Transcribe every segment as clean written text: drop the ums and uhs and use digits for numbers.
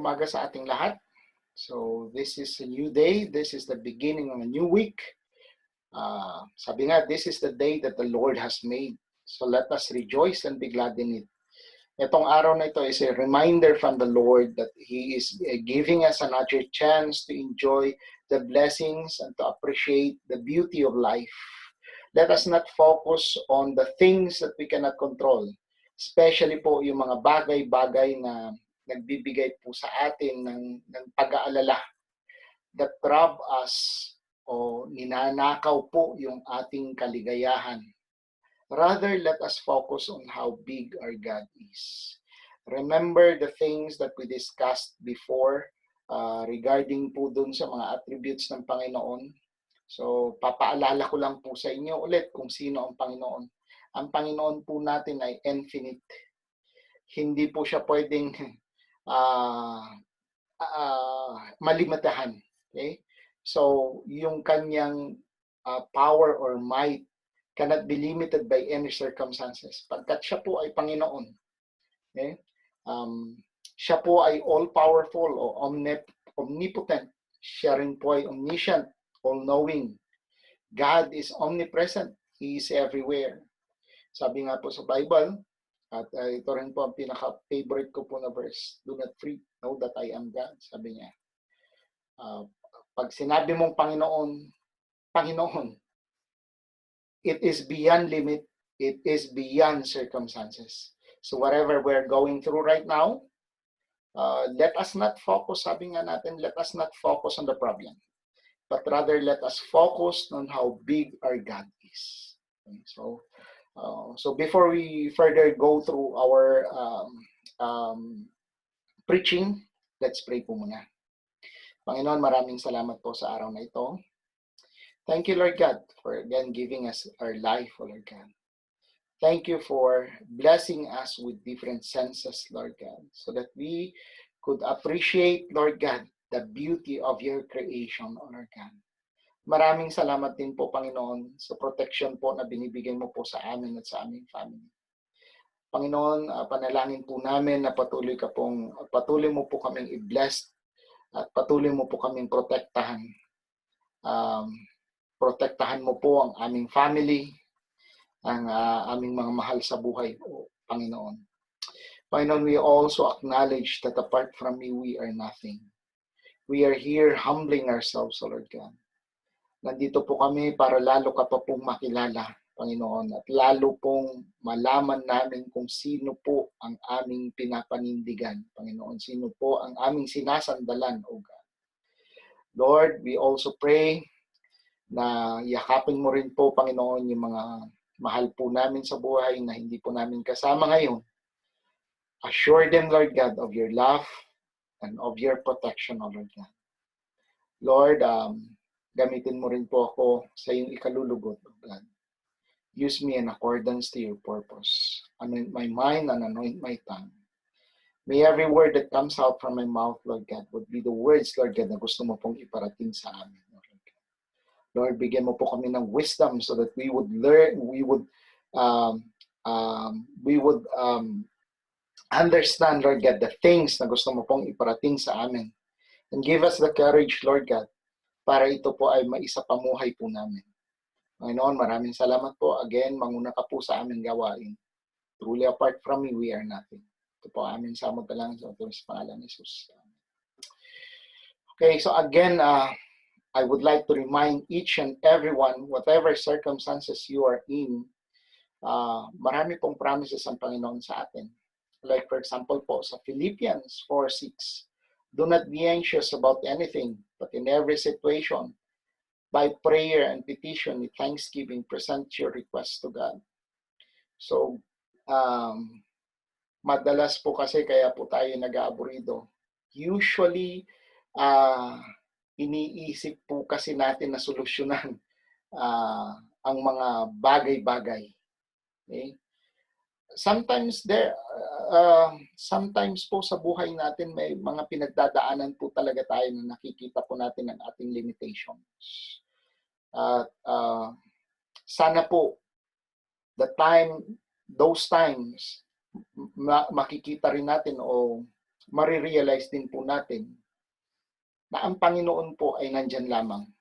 umaga sa ating lahat. So, this is a new day. This is the beginning of a new week. Sabi nga, this is the day that the Lord has made. So, let us rejoice and be glad in it. Itong araw na ito is a reminder from the Lord that He is giving us another chance to enjoy the blessings and to appreciate the beauty of life. Let us not focus on the things that we cannot control. Especially po yung mga bagay-bagay na nagbibigay po sa atin ng pag-aalala that rob us o ninanakaw po yung ating kaligayahan. Rather, let us focus on how big our God is. Remember the things that we discussed before regarding po dun sa mga attributes ng Panginoon. So, papaalala ko lang po sa inyo ulit kung sino ang Panginoon. Ang Panginoon po natin ay infinite. Hindi po siya pwedeng malimitahan. Okay? So, yung kanyang power or might cannot be limited by any circumstances. Pagkat siya po ay Panginoon. Okay? Siya po ay all-powerful o omnipotent. Siya rin po ay omniscient, all-knowing. God is omnipresent. He is everywhere. Sabi nga po sa Bible, at ito rin po ang pinaka-favorite ko po na verse, do not know that I am God. Sabi niya, pag sinabi mong Panginoon, Panginoon, it is beyond limit, it is beyond circumstances. So whatever we're going through right now, let us not focus, sabi nga natin, let us not focus on the problem, but rather let us focus on how big our God is. Okay, so before we further go through our preaching, let's pray po muna. Panginoon, maraming salamat po sa araw na ito. Thank you, Lord God, for again giving us our life, Lord God. Thank you for blessing us with different senses, Lord God, so that we could appreciate, Lord God, the beauty of your creation, Lord God. Maraming salamat din po, Panginoon, sa protection po na binibigay mo po sa amin at sa aming family. Panginoon, panalangin po namin na patuloy mo po kaming i-bless at patuloy mo po kaming protektahan. Protektahan mo po ang aming family, ang aming mga mahal sa buhay, Panginoon. Panginoon, we also acknowledge that apart from you, we are nothing. We are here humbling ourselves, Lord God. Nandito po kami para lalo ka pa pong makilala, Panginoon, at lalo pong malaman namin kung sino po ang aming pinapanindigan, Panginoon, sino po ang aming sinasandalan, O God. Lord, we also pray na yakapin mo rin po, Panginoon, yung mga mahal po namin sa buhay na hindi po namin kasama ngayon. Assure them, Lord God, of your love and of your protection, Lord God. Lord, gamitin mo rin po ako sa iyong ikalulugot, God. Use me in accordance to your purpose. Anoint my mind and anoint my tongue. May every word that comes out from my mouth, Lord God, would be the words, Lord God, na gusto mo pong iparating sa amin, Lord God. Lord, bigyan mo po kami ng wisdom so that we would learn, we would understand, Lord God, the things na gusto mo pong iparating sa amin. And give us the courage, Lord God, para ito po ay maisapamuhay po namin. Panginoon, maraming salamat po. Again, manguna ka po sa aming gawain. Truly, apart from you, we are nothing. Ito po aming samot na lang sa pangalan ni Jesus. Okay, so again, I would like to remind each and everyone, whatever circumstances you are in, marami pong promises ang Panginoon sa atin. Like for example po, sa Philippians 4:6, do not be anxious about anything, but in every situation, by prayer and petition with thanksgiving, present your requests to God. So, madalas po kasi kaya po tayo nag-aaburido. Usually, iniisip po kasi natin na solusyonan ang mga bagay-bagay. Okay? Sometimes po sa buhay natin may mga pinagdadaanan po talaga tayo na nakikita po natin ang ating limitations. Sana po those times makikita rin natin o marirealize din po natin na ang Panginoon po ay nandyan lamang.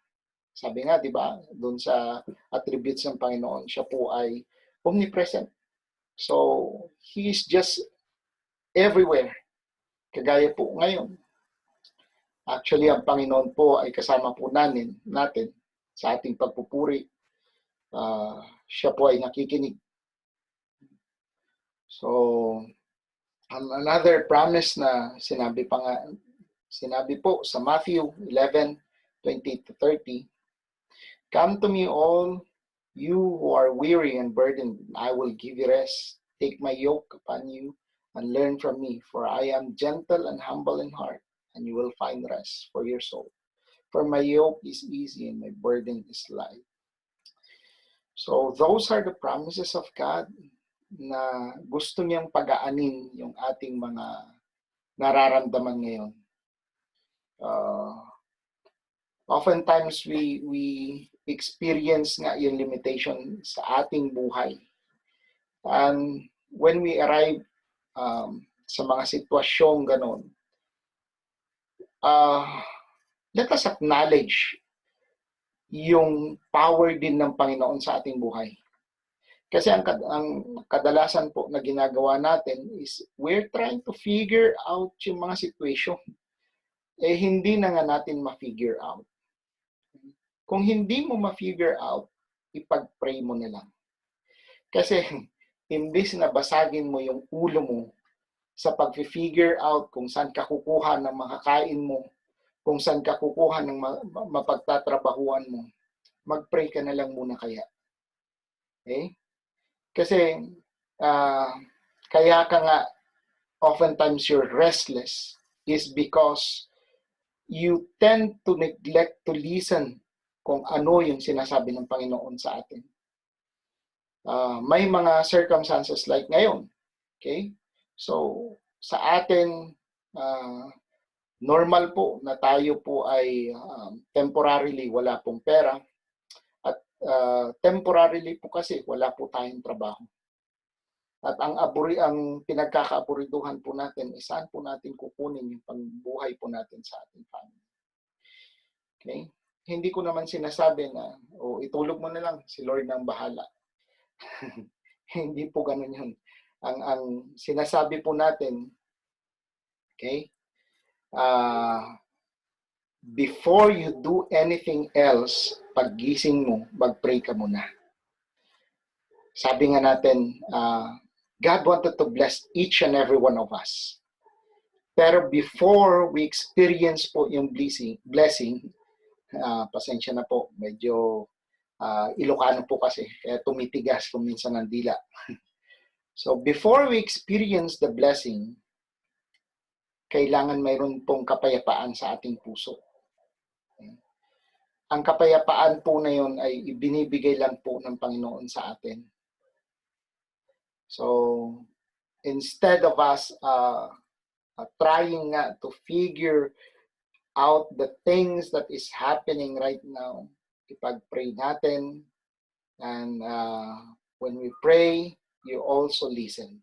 Sabi nga, di ba, doon sa attributes ng Panginoon, siya po ay omnipresent. So, He is just everywhere. Kagaya po ngayon. Actually, ang Panginoon po ay kasama po natin sa ating pagpupuri. Siya po ay nakikinig. So, another promise na sinabi po sa Matthew 11:20-30, "Come to me all you who are weary and burdened, I will give you rest. Take my yoke upon you and learn from me, for I am gentle and humble in heart, and you will find rest for your soul. For my yoke is easy and my burden is light." So those are the promises of God na gusto niyang pagaanin yung ating mga nararamdaman ngayon. Oftentimes we experience nga yung limitation sa ating buhay. And when we arrive sa mga sitwasyong ganon, let us acknowledge yung power din ng Panginoon sa ating buhay. Kasi ang kadalasan po na ginagawa natin is we're trying to figure out yung mga situation. Hindi na nga natin ma-figure out. Kung hindi mo ma-figure out, ipag-pray mo na lang. Kasi imbis na basagin mo yung ulo mo sa pag-figure out kung saan ka kukuha ng makakain mo, kung saan ka kukuha ng mapagtatrabahuan mo, mag-pray ka na lang muna kaya. Okay? Kasi kaya ka nga oftentimes you're restless is because you tend to neglect to listen kung ano yung sinasabi ng Panginoon sa atin. May mga circumstances like ngayon. Okay? So, sa atin, normal po na tayo po ay temporarily wala pong pera. At temporarily po kasi wala po tayong trabaho. At ang pinagkakaaburiduhan po natin, saan po natin kukunin yung pangbuhay po natin sa ating family. Okay? Hindi ko naman sinasabi na, itulog mo na lang, si Lord nang bahala. Hindi po ganun yun. Ang sinasabi po natin, okay, before you do anything else, paggising mo, mag-pray ka muna. Sabi nga natin, God wanted to bless each and every one of us. Pero before we experience po yung blessing, pasensya na po, medyo Ilocano po kasi, kaya tumitigas kung minsan ng dila. So before we experience the blessing, kailangan mayroon pong kapayapaan sa ating puso. Ang kapayapaan po na yun ay ibinibigay lang po ng Panginoon sa atin. So instead of us trying to figure out the things that is happening right now, ipag-pray natin, and when we pray, you also listen.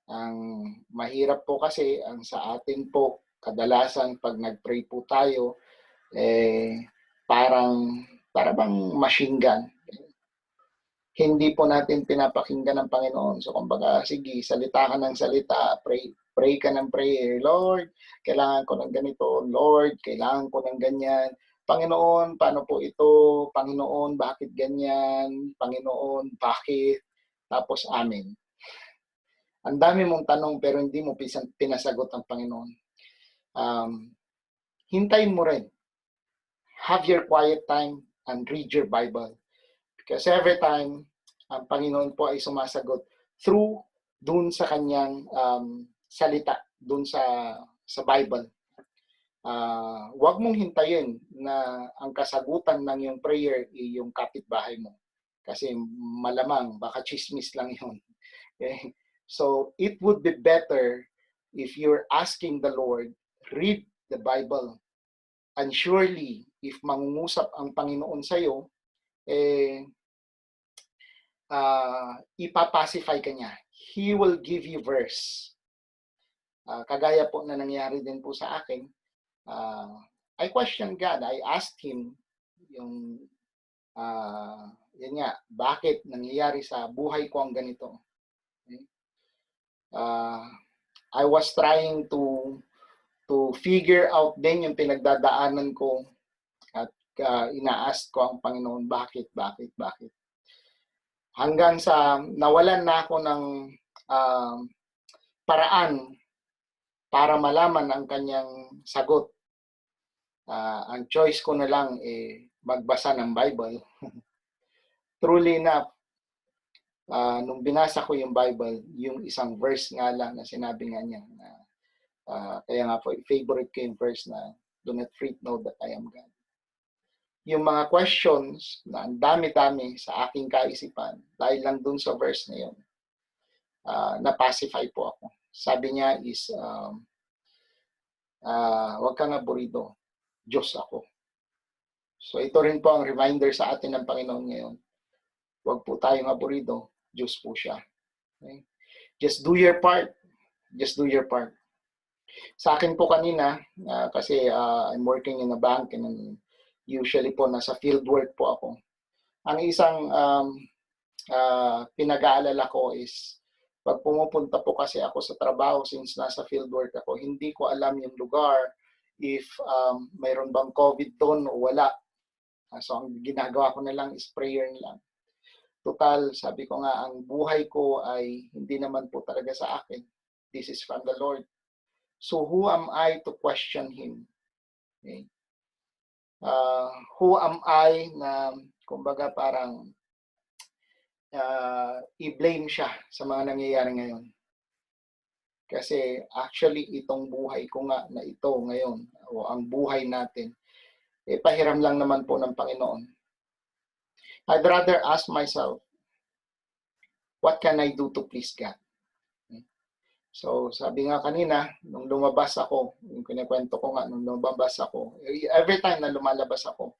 Ang mahirap po kasi, ang sa atin po, kadalasan pag nag-pray po tayo, parang bang machine gun. Hindi po natin pinapakinggan ng Panginoon. So kumbaga, sige, salita ka ng salita, pray ka ng prayer. Lord, kailangan ko ng ganito. Lord, kailangan ko ng ganyan. Panginoon, paano po ito? Panginoon, bakit ganyan? Panginoon, bakit? Tapos, amen. Ang dami mong tanong pero hindi mo pinasagot ang Panginoon. Hintayin mo rin. Have your quiet time and read your Bible. Because every time, ang Panginoon po ay sumasagot through dun sa kanyang salita, dun sa Bible. Huwag mong hintayin na ang kasagutan ng iyong prayer ay yung kapitbahay mo. Kasi malamang, baka chismis lang yun. Okay? So, it would be better if you're asking the Lord, read the Bible. And surely, if mangungusap ang Panginoon sa'yo, ipapacify ka niya. He will give you verse. kagaya po na nangyari din po sa akin, I questioned God. I asked Him yung, yun nga, bakit nangyayari sa buhay ko ang ganito? Okay? I was trying to figure out din yung pinagdadaanan ko at ina-ask ko ang Panginoon, bakit? Hanggang sa nawalan na ako ng paraan para malaman ang kanyang sagot. Ang choice ko na lang magbasa ng Bible. Truly enough, nung binasa ko yung Bible, yung isang verse nga lang na sinabi nga niya, kaya nga po, favorite ko yung verse na, do not fret, know that I am God. Yung mga questions na ang dami-dami sa aking kaisipan, dahil lang dun sa verse na yun, na-pacify po ako. Sabi niya is, huwag kang aburido, Diyos ako. So ito rin po ang reminder sa atin ng Panginoon ngayon. Huwag po tayong aburido, Diyos po siya. Okay? Just do your part. Just do your part. Sa akin po kanina, kasi I'm working in a bank and usually po nasa field work po ako. Ang isang pinag-aalala ko is pag pumupunta po kasi ako sa trabaho since nasa field work ako, hindi ko alam yung lugar if mayroon bang COVID doon o wala. So ang ginagawa ko na lang is prayer lang. Total, sabi ko nga, ang buhay ko ay hindi naman po talaga sa akin. This is from the Lord. So who am I to question Him? Okay. Who am I na, kumbaga parang i-blame siya sa mga nangyayari ngayon? Kasi actually itong buhay ko nga na ito ngayon, o ang buhay natin, pahiram lang naman po ng Panginoon. I'd rather ask myself, what can I do to please God? So, sabi nga kanina, nung lumabas ako, yung kinikwento ko nga, nung lumabas ako, every time na lumalabas ako,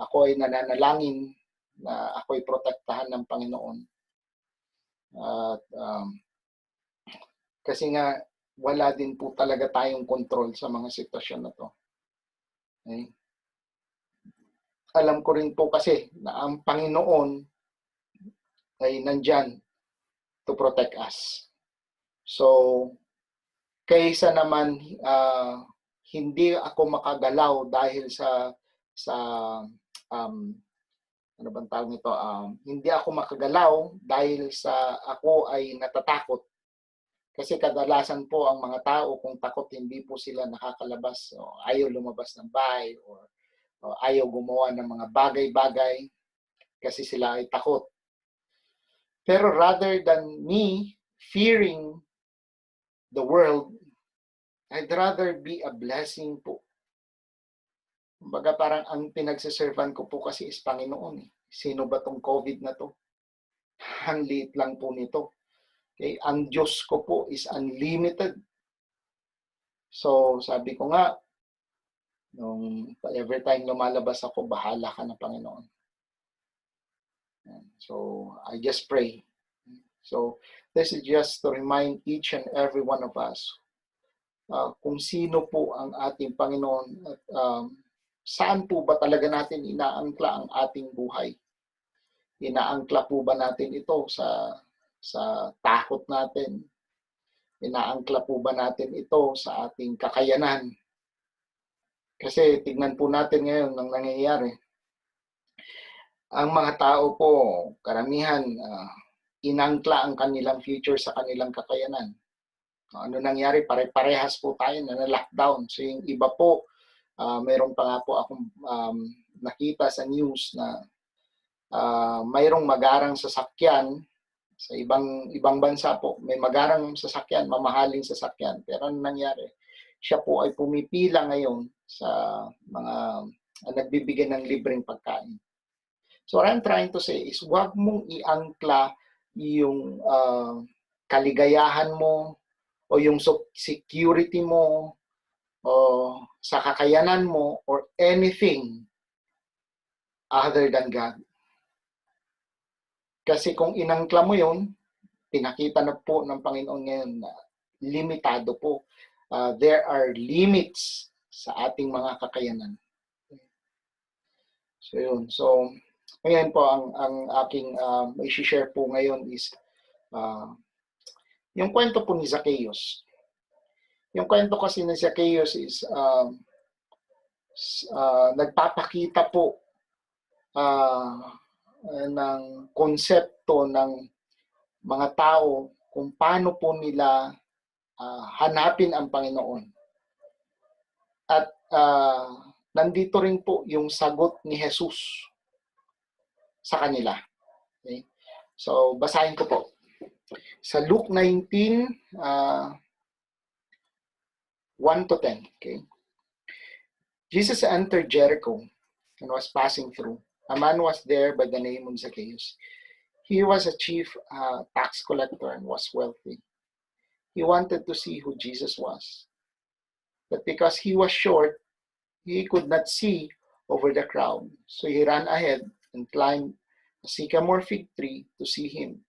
ako ay nananalangin na ako'y protektahan ng Panginoon. At kasi nga, wala din po talaga tayong control sa mga sitwasyon na to. Okay? Alam ko rin po kasi na ang Panginoon ay nandyan to protect us. So, kaysa naman hindi ako makagalaw dahil sa ano bang tawag nito, hindi ako makagalaw dahil sa ako ay natatakot. Kasi kadalasan po ang mga tao kung takot hindi po sila nakakalabas o ayaw lumabas ng bahay o ayaw gumawa ng mga bagay-bagay kasi sila ay takot. Pero rather than me fearing the world, I'd rather be a blessing po. Kumbaga parang ang pinagsiservan ko po kasi is Panginoon. Sino ba tong COVID na to? Ang liit lang po nito. Okay? Ang Diyos ko po is unlimited. So sabi ko nga, nung every time lumalabas ako, bahala ka na Panginoon. So I just pray. So this is just to remind each and every one of us kung sino po ang ating Panginoon at saan po ba talaga natin inaangkla ang ating buhay? Inaangkla po ba natin ito sa takot natin? Inaangkla po ba natin ito sa ating kakayanan? Kasi tignan po natin ngayon ang nangyayari. Ang mga tao po, karamihan, inangkla ang kanilang future sa kanilang kakayanan. Ano nangyari? Pare-parehas po tayo na lockdown. So yung iba po, mayroon pa nga po akong nakita sa news na mayroong magarang sasakyan sa ibang bansa po. May magarang sasakyan, mamahaling sasakyan. Pero ano nangyari? Siya po ay pumipila ngayon sa mga nagbibigay ng libreng pagkain. So what I'm trying to say is huwag mong iangkla yung kaligayahan mo o yung security mo o sa kakayanan mo or anything other than God. Kasi kung inangkla mo yun, pinakita na po ng Panginoon ngayon na limitado po. There are limits sa ating mga kakayanan. So yun. So ngayon po ang aking i-share po ngayon is yung kwento po ni Zacchaeus. Yung kwento kasi ni Zacchaeus is nagpapakita po ng konsepto ng mga tao kung paano po nila hanapin ang Panginoon. At nandito rin po yung sagot ni Jesus sa kanila. Okay? So, basahin ko po. Sa Luke 19, 1 to 10. Okay? Jesus entered Jericho and was passing through. A man was there by the name of Zacchaeus. He was a chief tax collector and was wealthy. He wanted to see who Jesus was. But because he was short, he could not see over the crowd. So he ran ahead and climbed a sycamore fig tree to see him.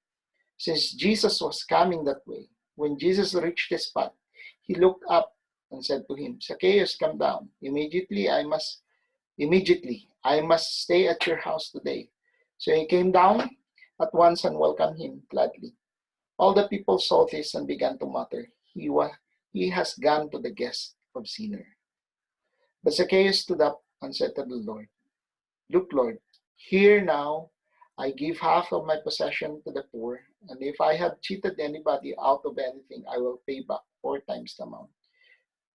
Since Jesus was coming that way, when Jesus reached the spot, he looked up and said to him, Zacchaeus, come down. Immediately I must stay at your house today. So he came down at once and welcomed him gladly. All the people saw this and began to mutter, he has gone to the guest of sinner. But Zacchaeus stood up and said to the Lord, look, Lord, here now I give half of my possession to the poor, and if I have cheated anybody out of anything, I will pay back 4 times the amount.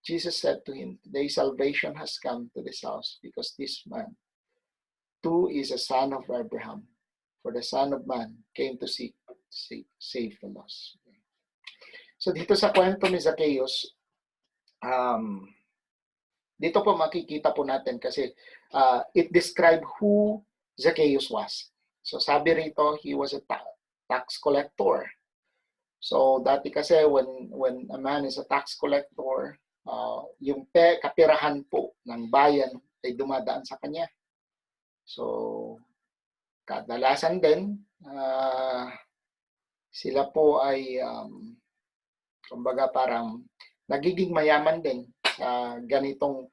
Jesus said to him, today salvation has come to this house, because this man too is a son of Abraham. For the Son of Man came to save the lost. So dito sa kwento ni Zacchaeus, dito po makikita po natin kasi it describes who Zacchaeus was. So sabi rito, he was a tax collector. So dati kasi when a man is a tax collector, yung kapirahan po ng bayan ay dumadaan sa kanya. So kadalasan din, sila po ay kumbaga parang nagiging mayaman din sa ganitong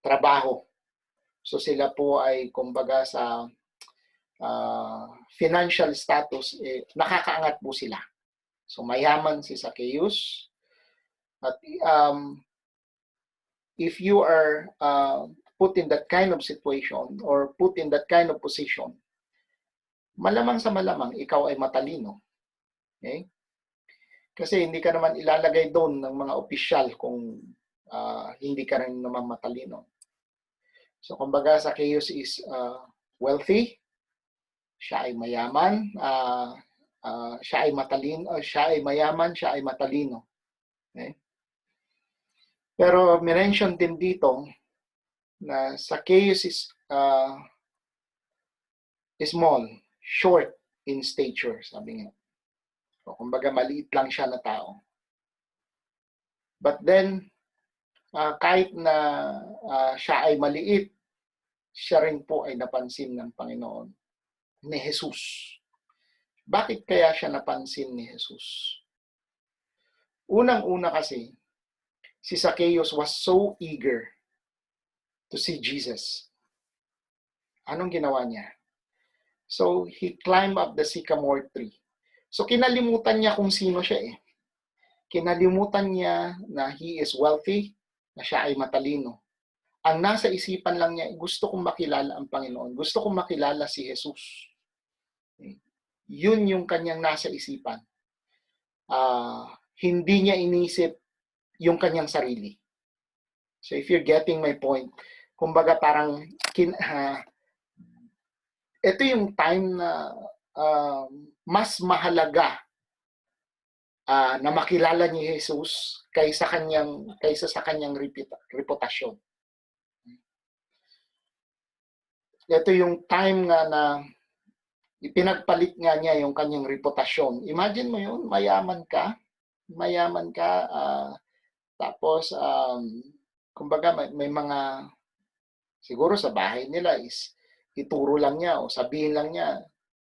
trabaho. So sila po ay kumbaga sa financial status, nakakaangat po sila. So mayaman si Zacchaeus. At if you are put in that kind of situation or put in that kind of position, malamang sa malamang ikaw ay matalino. Okay? Kasi hindi ka naman ilalagay doon ng mga opisyal kung hindi ka rin naman matalino. So kumbaga Zacchaeus is wealthy, siya ay mayaman, siya ay matalino, siya ay mayaman, siya ay matalino. Okay? Pero mention din dito na Zacchaeus is small, short in stature, sabi nga. So, kumbaga maliit lang siya na tao. But then, kahit na siya ay maliit, siya rin po ay napansin ng Panginoon, ni Jesus. Bakit kaya siya napansin ni Jesus? Unang-una kasi, si Zacchaeus was so eager to see Jesus. Anong ginawa niya? So, he climbed up the sycamore tree. So, kinalimutan niya kung sino siya eh. Kinalimutan niya na he is wealthy, na siya ay matalino. Ang nasa isipan lang niya, gusto kong makilala ang Panginoon. Gusto kong makilala si Jesus. Yun yung kanyang nasa isipan. Hindi niya inisip yung kanyang sarili. So, if you're getting my point, kumbaga parang ito yung time na mas mahalaga na makilala ni Jesus kaysa sa kanyang reputasyon. Ito yung time nga na ipinagpalit nga niya yung kanyang reputasyon. Imagine mo yun, mayaman ka, tapos kumbaga may mga siguro sa bahay nila is ituro lang niya o sabihin lang niya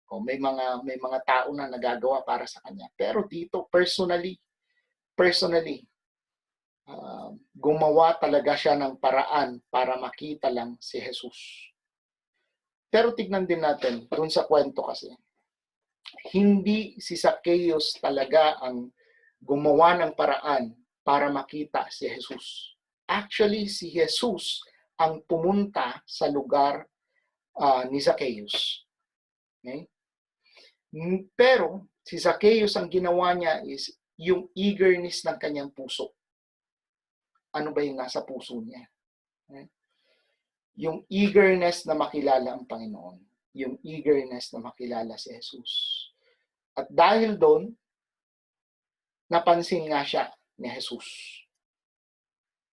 o may mga tao na nagagawa para sa kanya. Pero dito personally personally, gumawa talaga siya ng paraan para makita lang si Jesus. Pero tignan din natin, dun sa kwento kasi, hindi si Zacchaeus talaga ang gumawa ng paraan para makita si Jesus. Actually, si Jesus ang pumunta sa lugar ni Zacchaeus. Okay? Pero si Zacchaeus ang ginawa niya is yung eagerness ng kanyang puso. Ano ba yung nasa puso niya? Okay? Yung eagerness na makilala ang Panginoon. Yung eagerness na makilala si Jesus. At dahil doon, napansin nga siya ni Jesus.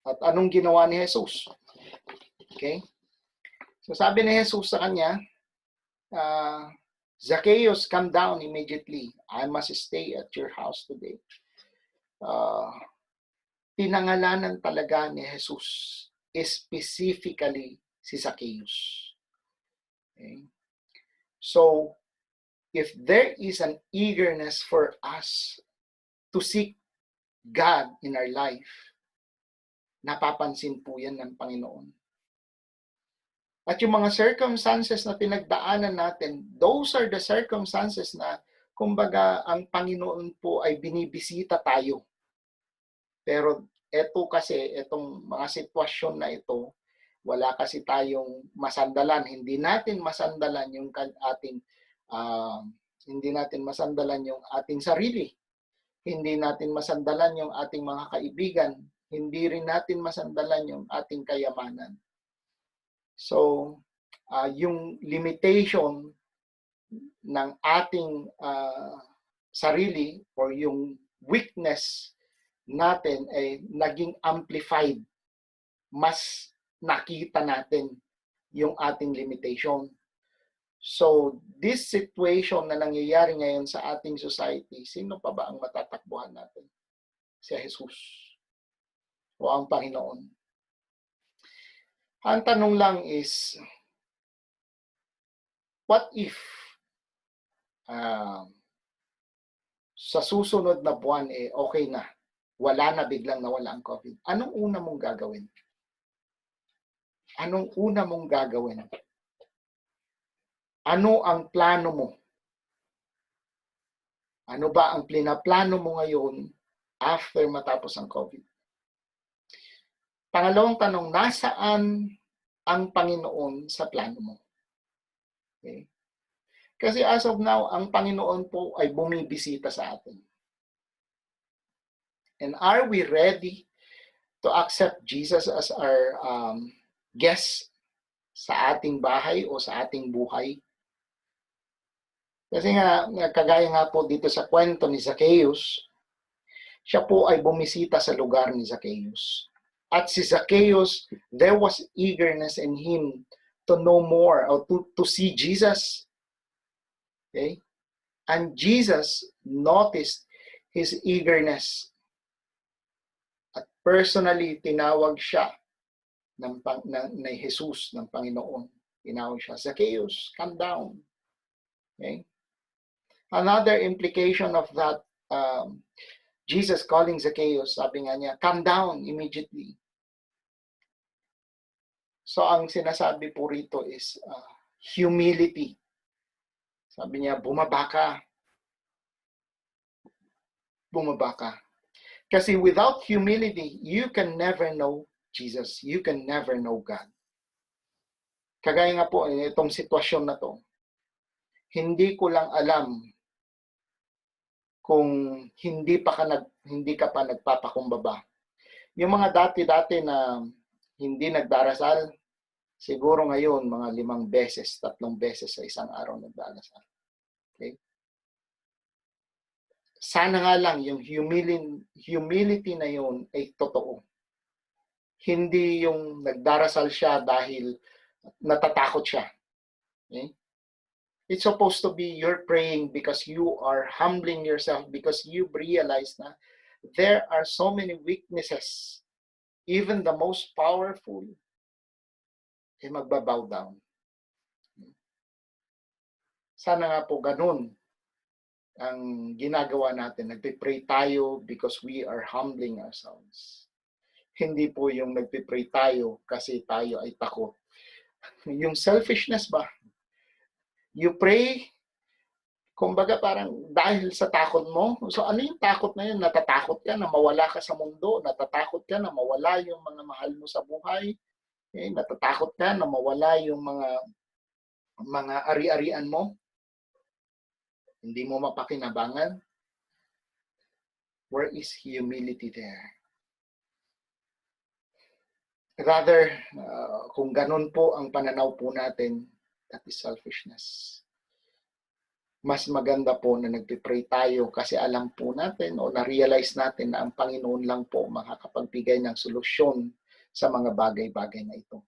At anong ginawa ni Jesus? Okay? So sabi ni Jesus sa kanya, Zacchaeus, come down immediately. I must stay at your house today. Pinangalanan talaga ni Jesus specifically si Zacchaeus. Okay? So, if there is an eagerness for us to seek God in our life, napapansin po yan ng Panginoon. At yung mga circumstances na pinagdaanan natin, those are the circumstances na, kumbaga, ang Panginoon po ay binibisita tayo. Pero eto kasi, itong mga sitwasyon na ito, wala kasi tayong masandalan. Hindi natin masandalan yung ating sarili. Hindi natin masandalan yung ating mga kaibigan. Hindi rin natin masandalan yung ating kayamanan. So, yung limitation ng ating sarili or yung weakness natin ay naging amplified. Mas nakita natin yung ating limitation. So, this situation na nangyayari ngayon sa ating society, sino pa ba ang matatakbuhan natin? Si Jesus o ang Panginoon? Ang tanong lang is, what if sa susunod na buwan okay na, wala na, biglang nawala ang COVID? Anong una mong gagawin? Anong una mong gagawin? Ano ang plano mo? Ano ba ang plano mo ngayon after matapos ang COVID? Pangalawang tanong, nasaan ang Panginoon sa plano mo? Okay? Kasi as of now, ang Panginoon po ay bumibisita sa atin. And are we ready to accept Jesus as our guest sa ating bahay o sa ating buhay? Kasi nga, kagaya nga po dito sa kwento ni Zacchaeus, siya po ay bumisita sa lugar ni Zacchaeus. At si Zacchaeus, there was eagerness in him to know more or to see Jesus. Okay? And Jesus noticed his eagerness. At personally, tinawag siya ng Jesus, ng Panginoon. Tinawag siya, Zacchaeus, come down. Okay? Another implication of that, Jesus calling Zacchaeus, sabi nga niya, come down immediately. So ang sinasabi po rito is humility. Sabi niya, bumaba ka. Bumaba ka. Kasi without humility, you can never know Jesus. You can never know God. Kagaya nga po, itong sitwasyon na to, hindi ko lang alam kung hindi ka pa nagpapakumbaba. Yung mga dati-dati na hindi nagdarasal, siguro ngayon mga 5 beses, 3 beses sa isang araw nagdarasal. Okay? Sana nga lang yung humility na yun ay totoo. Hindi yung nagdarasal siya dahil natatakot siya. Okay? It's supposed to be you're praying because you are humbling yourself, because you realize na there are so many weaknesses. Even the most powerful ay magbabow down. Sana nga po ganun ang ginagawa natin, nagpe-pray tayo because we are humbling ourselves. Hindi po yung nagpe-pray tayo kasi tayo ay takot. Yung selfishness ba? You pray, kumbaga parang dahil sa takot mo. So ano yung takot na yun? Natatakot ka na mawala ka sa mundo, natatakot ka na mawala yung mga mahal mo sa buhay, natatakot ka na mawala yung mga ari-arian mo, hindi mo mapakinabangan. Where is humility there? Rather, kung ganun po ang pananaw po natin, that is selfishness. Mas maganda po na nagpipray tayo kasi alam po natin o na-realize natin na ang Panginoon lang po makakapagbigay ng solusyon sa mga bagay-bagay na ito.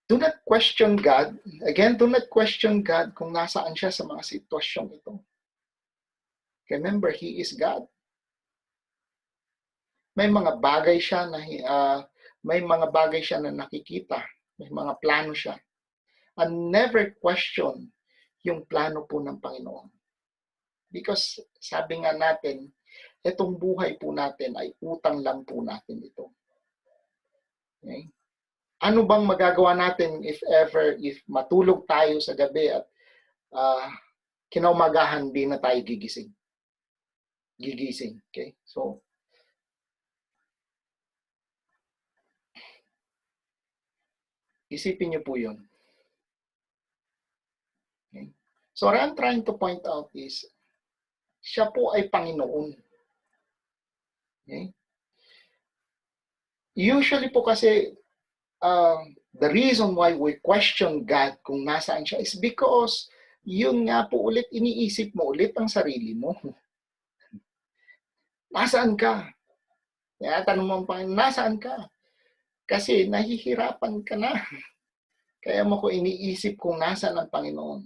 Do not question God. Again, do not question God kung nasaan siya sa mga sitwasyong ito. Remember, He is God. May mga bagay siya na nakikita, may mga plano siya. And never question yung plano po ng Panginoon. Because sabi nga natin, itong buhay po natin ay utang lang po natin ito. Okay? Ano bang magagawa natin if matulog tayo sa gabi at kinaumagahan di na tayo gigising? Okay? So, isipin niyo po yun. Okay? So what I'm trying to point out is, siya po ay Panginoon. Okay? Usually po kasi, the reason why we question God kung nasaan siya is because yun nga po ulit, iniisip mo ulit ang sarili mo. Nasaan ka? Kaya tanong mo ang Panginoon, nasaan ka? Kasi nahihirapan ka na. Kaya mo ko iniisip kung nasaan ang Panginoon.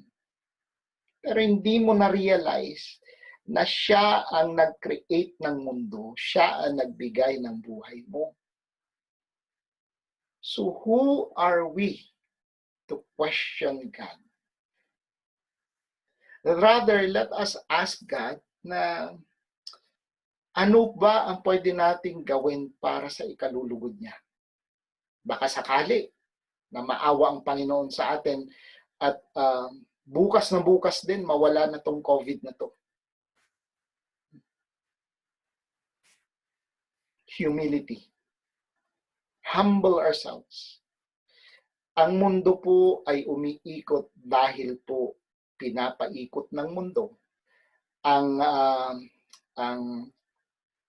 Pero hindi mo na-realize na siya ang nag-create ng mundo. Siya ang nagbigay ng buhay mo. So who are we to question God? Rather, let us ask God na ano ba ang pwede nating gawin para sa ikalulugod niya. Baka sakali na maawa ang Panginoon sa atin at bukas na bukas din mawala na tong COVID na to. Humility. Humble ourselves. Ang mundo po ay umiikot dahil po pinapaikot ng mundo. Ang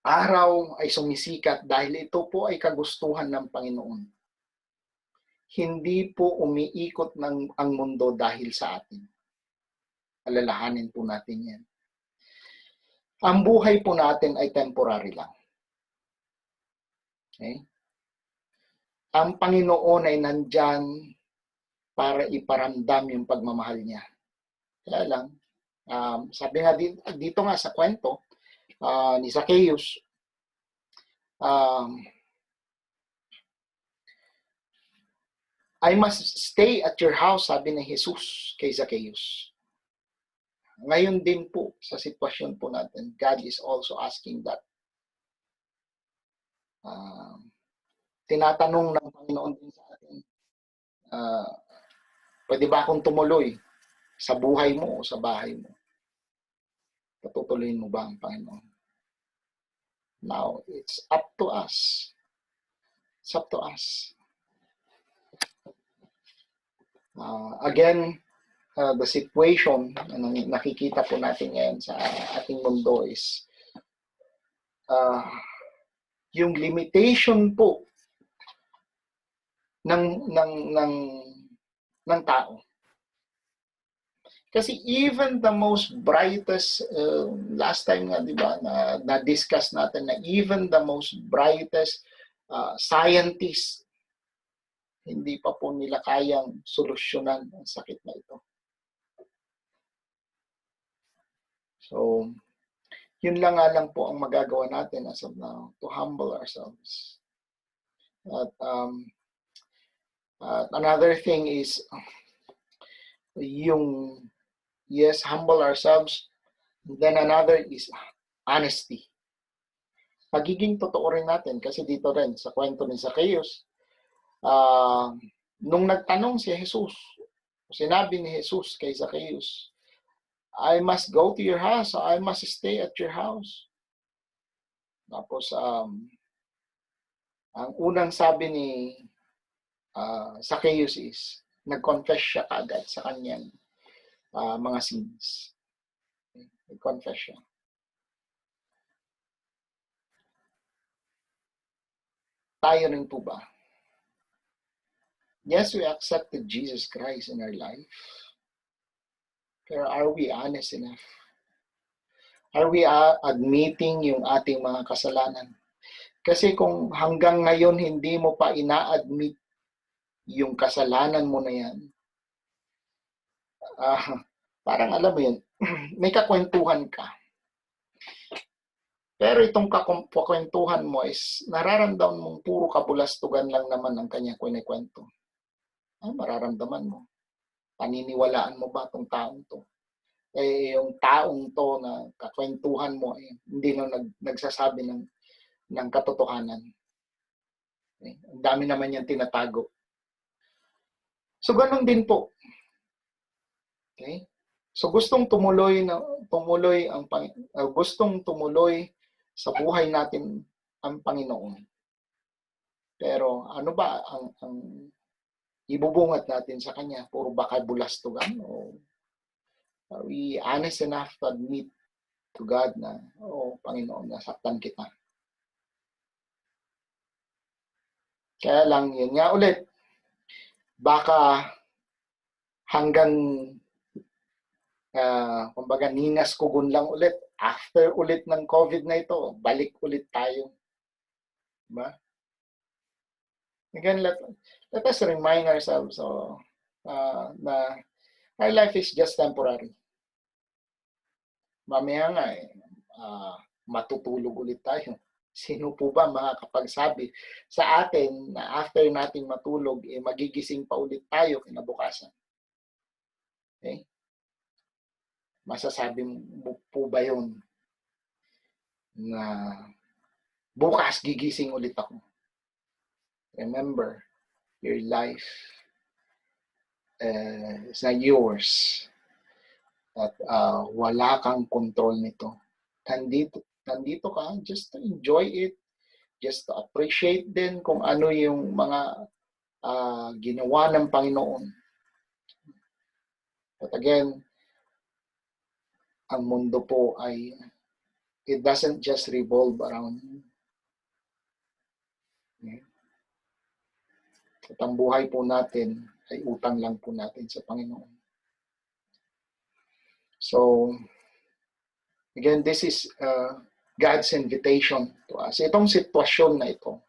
araw ay sumisikat dahil ito po ay kagustuhan ng Panginoon. Hindi po umiikot ang mundo dahil sa atin. Alalahanin po natin yan. Ang buhay po natin ay temporary lang. Okay? Ang Panginoon ay nandyan para iparamdam yung pagmamahal niya. Kaya lang, sabi nga dito nga sa kwento ni Zacchaeus, I must stay at your house, sabi ni Jesus kay Zacchaeus. Ngayon din po, sa sitwasyon po natin, God is also asking that. Tinatanong ng Panginoon din sa atin, pwede ba akong tumuloy sa buhay mo o sa bahay mo? Patutuloyin mo ba ang Panginoon? Now, it's up to us. It's up to us. Again, the situation na nakikita po natin ngayon sa ating mundo is yung limitation po ng tao. Kasi even the most brightest, last time nga, di ba, na-discuss natin na even the most brightest scientist, hindi pa po nila kayang solusyonan ang sakit na ito. So, yun lang nga lang po ang magagawa natin as of now, to humble ourselves. At another thing is, yung yes, humble ourselves. Then another is honesty. Pagiging totoo rin natin kasi dito rin sa kwento ni Zacchaeus, nung nagtanong si Jesus, sinabi ni Jesus kay Zacchaeus, I must go to your house, I must stay at your house. Tapos, ang unang sabi ni Zacchaeus is, nag-confess siya kaagad sa kanyang mga sins. Nag-confess siya. Tayo rin po ba? Yes, we accepted Jesus Christ in our life. Pero are we honest enough? Are we admitting yung ating mga kasalanan? Kasi kung hanggang ngayon hindi mo pa ina-admit yung kasalanan mo na yan, parang alam mo yun, may kakwentuhan ka. Pero itong kakwentuhan mo is nararamdaman mong puro kabulastugan lang naman ang kanyang kwento. Mararamdaman mo. Paniniwalaan mo ba itong taong to? Yung taong to na kakwentuhan mo, hindi na nagsasabi ng katotohanan. Ang dami naman yan tinatago. So, ganun din po. Okay? So, gustong tumuloy sa buhay natin ang Panginoon. Pero ano ba ang ibubungat natin sa Kanya? Puro baka bulastugan? O are we honest enough to admit to God na, Panginoon, nasaktan kita? Kaya lang, yun nga ulit, baka hanggang kumbaga ninas kugun lang ulit after ulit ng COVID na ito, balik ulit tayo. Diba? Again, let us remind ourselves na our life is just temporary. Mamaya nga matutulog ulit tayo. Sino po ba makakapagsabi sa atin na after nating matulog, magigising pa ulit tayo kinabukasan? Okay? Masasabi mo po ba yun na bukas gigising ulit ako? Remember, your life is not yours. At wala kang control nito. Nandito ka just to enjoy it, just to appreciate din kung ano yung mga ginawa ng Panginoon. But again, ang mundo po ay it doesn't just revolve around you. At ang buhay po natin ay utang lang po natin sa Panginoon. So, again, this is God's invitation to us. Itong sitwasyon na ito,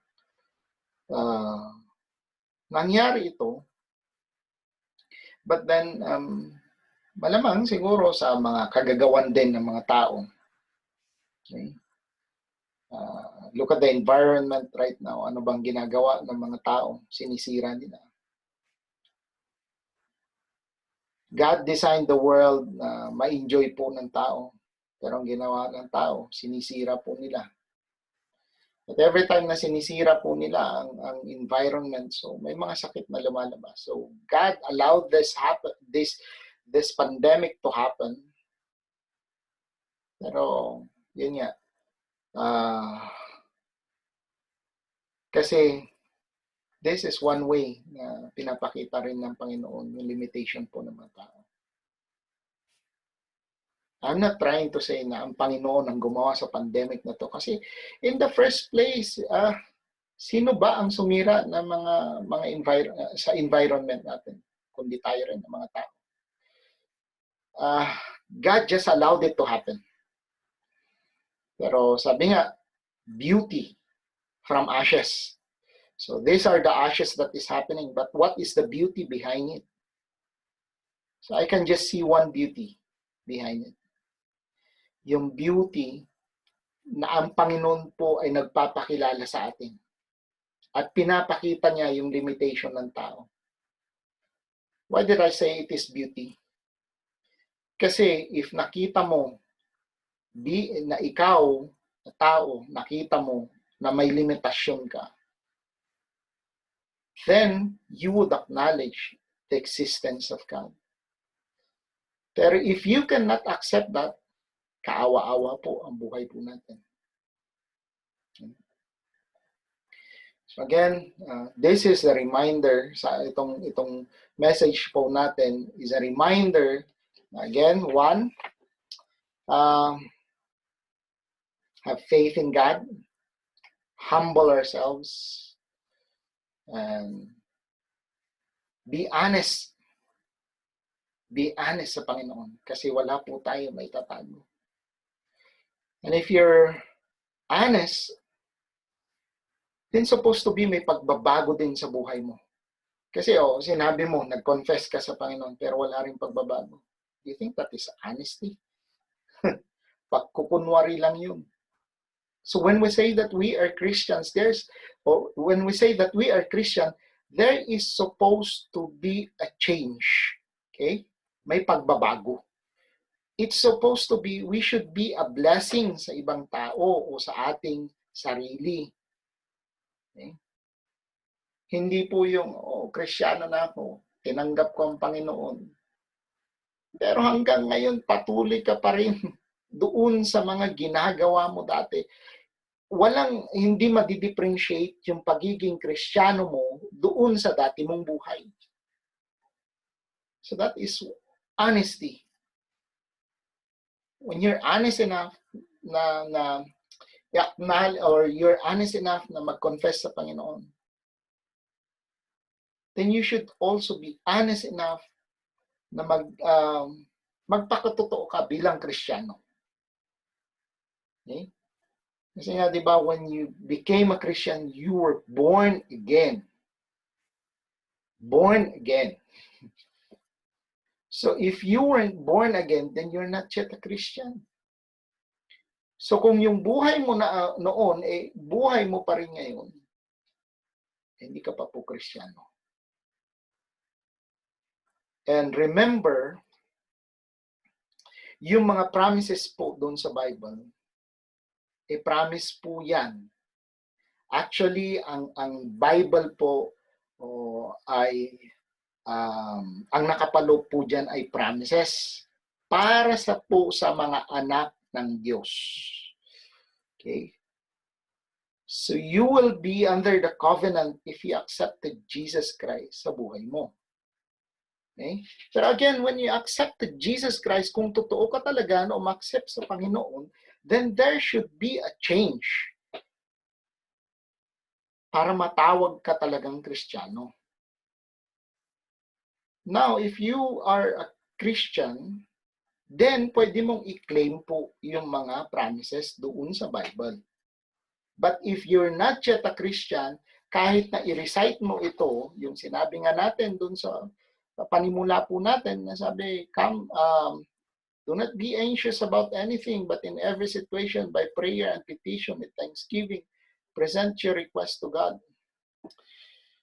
nangyari ito, but then, malamang siguro sa mga kagagawan din ng mga tao. Okay? Look at the environment right now. Ano bang ginagawa ng mga tao? Sinisira nila. God designed the world na ma-enjoy po ng tao. Pero ang ginawa ng tao, sinisira po nila. At every time na sinisira po nila ang environment, so may mga sakit na lumalabas. So God allowed this pandemic to happen. Pero yun nga. Kasi this is one way na pinapakita rin ng Panginoon yung limitation po ng mga tao. I'm not trying to say na ang Panginoon ang gumawa sa pandemic na to. Kasi in the first place, sino ba ang sumira ng sa environment natin? Kundi tayo rin ng mga tao. God just allowed it to happen. Pero sabi nga, beauty from ashes. So these are the ashes that is happening. But what is the beauty behind it? So I can just see one beauty behind it. Yung beauty na ang Panginoon po ay nagpapakilala sa atin. At pinapakita niya yung limitation ng tao. Why did I say it is beauty? Kasi if nakita mo na ikaw, na tao, nakita mo na may limitasyon ka, then you would acknowledge the existence of God. Pero if you cannot accept that, kaawa-awa po ang buhay po natin. So again, this is a reminder sa itong message po natin is a reminder. Again, one, have faith in God, humble ourselves, and be honest. Be honest sa Panginoon kasi wala po tayo may tatago. And if you're honest, then supposed to be may pagbabago din sa buhay mo. Kasi sinabi mo, nag-confess ka sa Panginoon pero wala rin pagbabago. Do you think that is honesty? Pagkukunwari lang yun. So when we say that we are Christians, there is supposed to be a change. Okay? May pagbabago. It's supposed to be, we should be a blessing sa ibang tao o sa ating sarili. Okay? Hindi po yung, Kristiyano na ako, tinanggap ko ang Panginoon. Pero hanggang ngayon, patuloy ka pa rin doon sa mga ginagawa mo dati. Hindi madi-differentiate yung pagiging Kristiyano mo doon sa dati mong buhay. So that is honesty. When you're honest enough na or you're honest enough na mag-confess sa Panginoon, then you should also be honest enough na magpakatotoo ka bilang Kristiyano. Okay? Kasi nga, di ba, when you became a Christian, you were born again. Born again. So if you weren't born again, then you're not yet a Christian. So kung yung buhay mo na noon, buhay mo pa rin ngayon, hindi ka pa po Kristiyano. And remember, yung mga promises po doon sa Bible, promise po yan. Actually, ang Bible po ay ang nakapaloob po dyan ay promises para sa mga anak ng Diyos. Okay? So you will be under the covenant if you accepted Jesus Christ sa buhay mo. Okay? Pero again, when you accepted Jesus Christ, kung totoo ka talaga na umaccept sa Panginoon, then there should be a change para matawag ka talagang Kristiyano. Now, if you are a Christian, then pwede mong i-claim po yung mga promises doon sa Bible. But if you're not yet a Christian, kahit na i-recite mo ito, yung sinabi nga natin doon sa panimula po natin, na sabi, do not be anxious about anything, but in every situation, by prayer and petition with thanksgiving, present your request to God.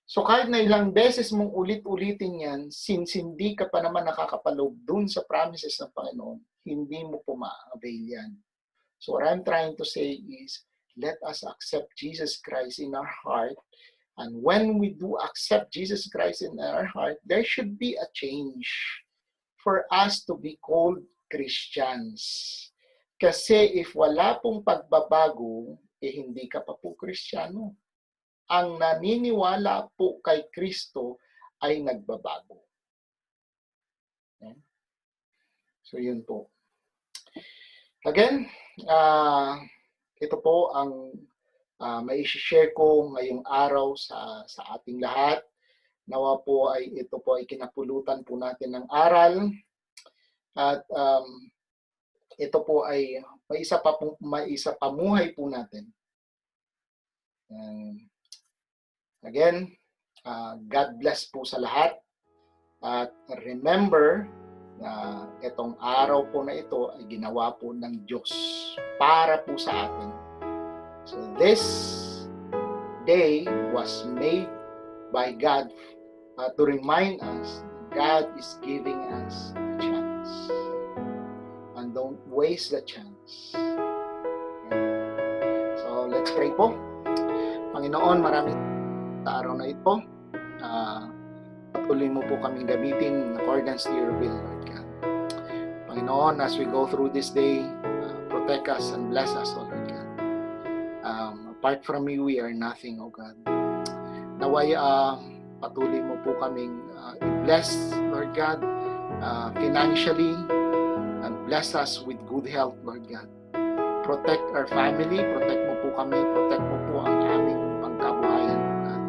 So kahit na ilang beses mong ulit-ulitin yan, since hindi ka pa naman nakakapaloob dun sa promises ng Panginoon, hindi mo po ma-avail yan. So what I'm trying to say is, let us accept Jesus Christ in our heart. And when we do accept Jesus Christ in our heart, there should be a change for us to be called Christians. Kasi if wala pong pagbabago, hindi ka pa po Kristiyano. Ang naniniwala po kay Kristo ay nagbabago. Okay? So yun po. Again, ito po ang mai-share ko ngayong araw sa ating lahat. Nawa po ito po ay kinapulutan po natin ng aral. At ito po ay may isa pamuhay po natin. And again, God bless po sa lahat. At remember na itong araw po na ito ay ginawa po ng Diyos para po sa atin. So this day was made by God to remind us God is giving us a chance. waste the chance. So, let's pray po. Panginoon, maraming sa araw na ito. Patuloy mo po kaming gamitin in accordance to your will, Lord God. Panginoon, as we go through this day, protect us and bless us, O Lord God. Apart from you, we are nothing, O God. Naway, patuloy mo po kaming i-bless, Lord God, financially, and bless us with good health, Lord God. Protect our family, protect mo po kami, protect mo po ang aming pangkabuhayan, Lord God.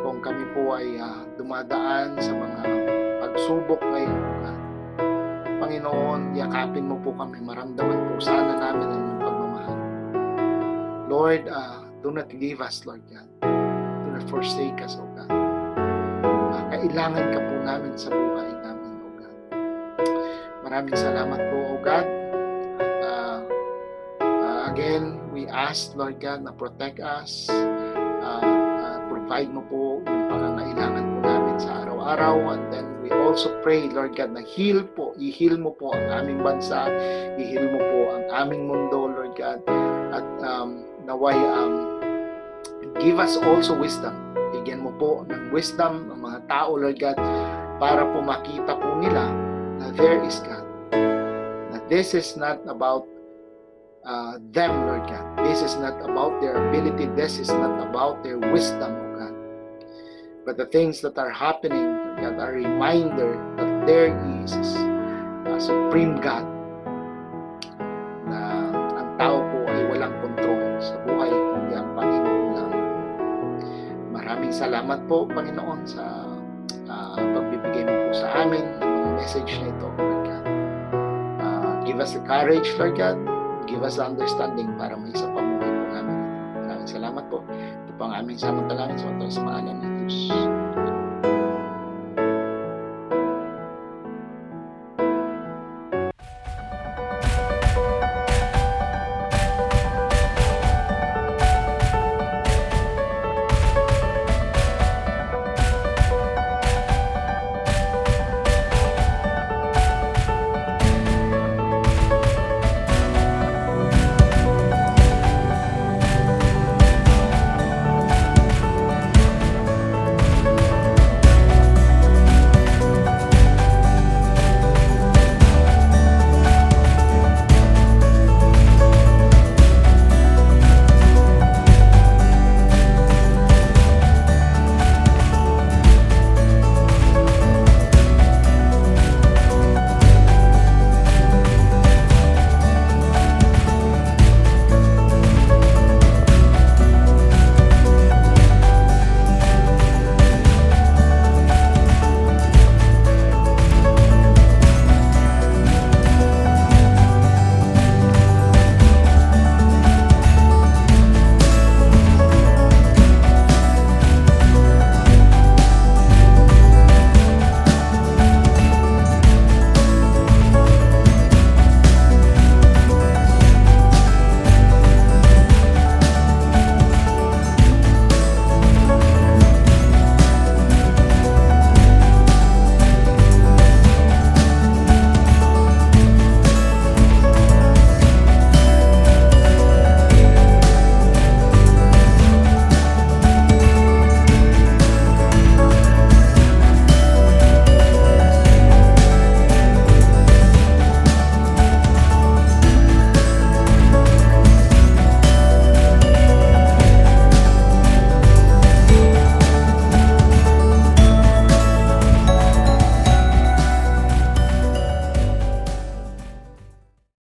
Kung kami po ay dumadaan sa mga pagsubok ngayon, Lord God. Panginoon, yakapin mo po kami, maramdaman po sana namin ang iyong pagmamahal. Lord, do not leave us, Lord God. Do not forsake us, O God. Kailangan ka po namin sa buhay namin, O God. Maraming salamat po, O God. Again, we ask, Lord God, na protect us. Provide mo po yung pangangailangan po namin sa araw-araw. And then we also pray, Lord God, na i-heal mo po ang aming bansa, i-heal mo po ang aming mundo, Lord God. At naway, give us also wisdom. Bigyan mo po ng wisdom ang mga tao, Lord God, para po makita po nila na there is God. That this is not about them, Lord God. This is not about their ability. This is not about their wisdom, oh God. But the things that are happening, Lord God, are a reminder that there is a supreme God, na ang tao po ay walang kontrol sa buhay, kundi ang Panginoon lang. Maraming salamat po, Panginoon, sa pagbibigay mo po sa amin ng mga message na ito, Lord God. Give us the courage, Lord God. Give us the understanding para may isa pamuhay po namin. Maraming salamat po. Ito po ang aming samantalangin sa pangalan ni Jesus.